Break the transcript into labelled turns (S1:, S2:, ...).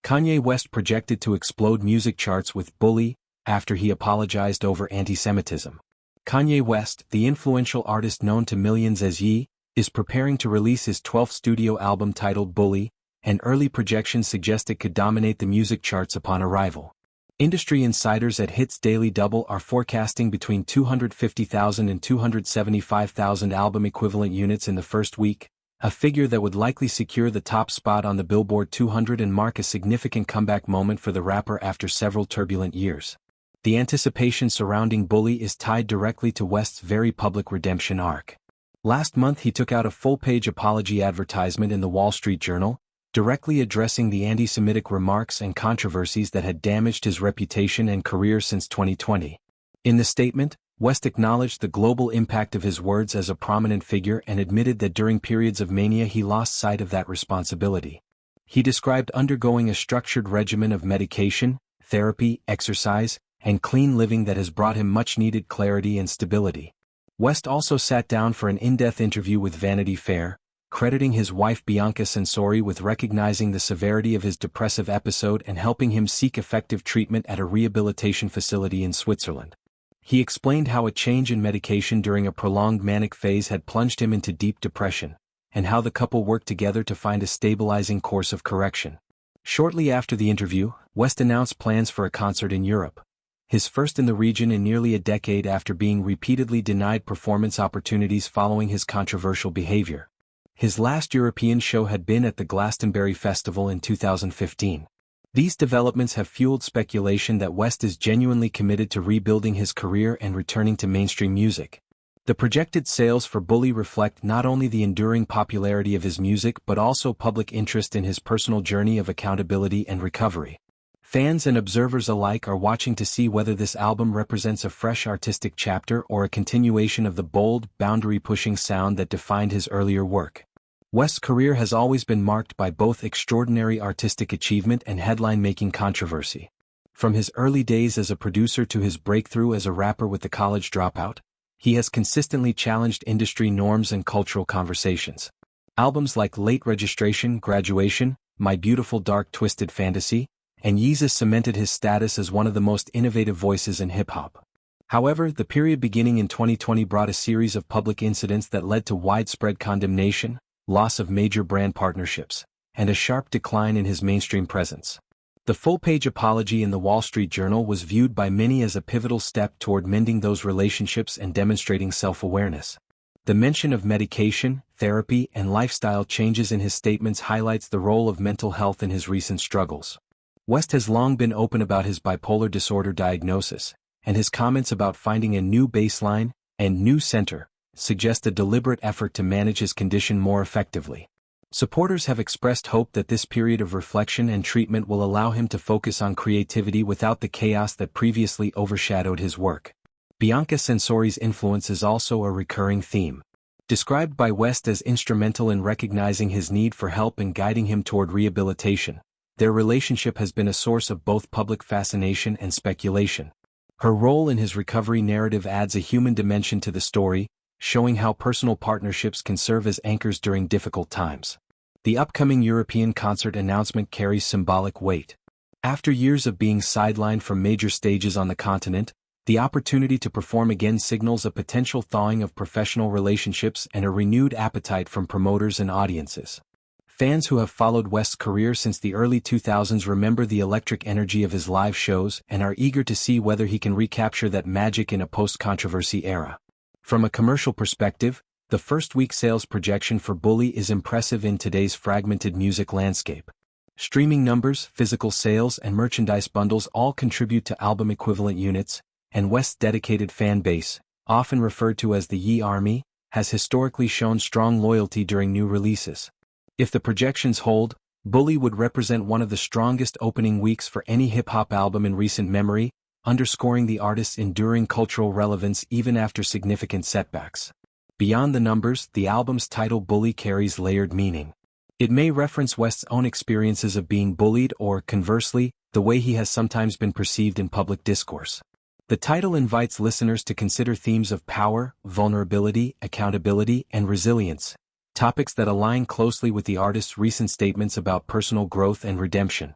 S1: Kanye West projected to explode music charts with Bully after he apologized over antisemitism. Kanye West, the influential artist known to millions as Ye, is preparing to release his 12th studio album titled Bully, and early projections suggest it could dominate the music charts upon arrival. Industry insiders at Hits Daily Double are forecasting between 250,000 and 275,000 album equivalent units in the first week, a figure that would likely secure the top spot on the Billboard 200 and mark a significant comeback moment for the rapper after several turbulent years. The anticipation surrounding Bully is tied directly to West's very public redemption arc. Last month he took out a full-page apology advertisement in the Wall Street Journal, directly addressing the anti-Semitic remarks and controversies that had damaged his reputation and career since 2020. In the statement, West acknowledged the global impact of his words as a prominent figure and admitted that during periods of mania he lost sight of that responsibility. He described undergoing a structured regimen of medication, therapy, exercise, and clean living that has brought him much-needed clarity and stability. West also sat down for an in-depth interview with Vanity Fair, crediting his wife Bianca Censori with recognizing the severity of his depressive episode and helping him seek effective treatment at a rehabilitation facility in Switzerland. He explained how a change in medication during a prolonged manic phase had plunged him into deep depression, and how the couple worked together to find a stabilizing course of correction. Shortly after the interview, West announced plans for a concert in Europe, his first in the region in nearly a decade after being repeatedly denied performance opportunities following his controversial behavior. His last European show had been at the Glastonbury Festival in 2015. These developments have fueled speculation that West is genuinely committed to rebuilding his career and returning to mainstream music. The projected sales for Bully reflect not only the enduring popularity of his music but also public interest in his personal journey of accountability and recovery. Fans and observers alike are watching to see whether this album represents a fresh artistic chapter or a continuation of the bold, boundary-pushing sound that defined his earlier work. West's career has always been marked by both extraordinary artistic achievement and headline-making controversy. From his early days as a producer to his breakthrough as a rapper with The College Dropout, he has consistently challenged industry norms and cultural conversations. Albums like Late Registration, Graduation, My Beautiful Dark Twisted Fantasy, and Yeezus cemented his status as one of the most innovative voices in hip-hop. However, the period beginning in 2020 brought a series of public incidents that led to widespread condemnation, loss of major brand partnerships, and a sharp decline in his mainstream presence. The full-page apology in the Wall Street Journal was viewed by many as a pivotal step toward mending those relationships and demonstrating self-awareness. The mention of medication, therapy, and lifestyle changes in his statements highlights the role of mental health in his recent struggles. West has long been open about his bipolar disorder diagnosis, and his comments about finding a new baseline and new center suggest a deliberate effort to manage his condition more effectively. Supporters have expressed hope that this period of reflection and treatment will allow him to focus on creativity without the chaos that previously overshadowed his work. Bianca Censori's influence is also a recurring theme. Described by West as instrumental in recognizing his need for help and guiding him toward rehabilitation, their relationship has been a source of both public fascination and speculation. Her role in his recovery narrative adds a human dimension to the story, showing how personal partnerships can serve as anchors during difficult times. The upcoming European concert announcement carries symbolic weight. After years of being sidelined from major stages on the continent, the opportunity to perform again signals a potential thawing of professional relationships and a renewed appetite from promoters and audiences. Fans who have followed West's career since the early 2000s remember the electric energy of his live shows and are eager to see whether he can recapture that magic in a post-controversy era. From a commercial perspective, the first-week sales projection for Bully is impressive in today's fragmented music landscape. Streaming numbers, physical sales, and merchandise bundles all contribute to album-equivalent units, and West's dedicated fan base, often referred to as the Ye Army, has historically shown strong loyalty during new releases. If the projections hold, Bully would represent one of the strongest opening weeks for any hip-hop album in recent memory, underscoring the artist's enduring cultural relevance even after significant setbacks. Beyond the numbers, the album's title Bully carries layered meaning. It may reference West's own experiences of being bullied or, conversely, the way he has sometimes been perceived in public discourse. The title invites listeners to consider themes of power, vulnerability, accountability, and resilience, topics that align closely with the artist's recent statements about personal growth and redemption.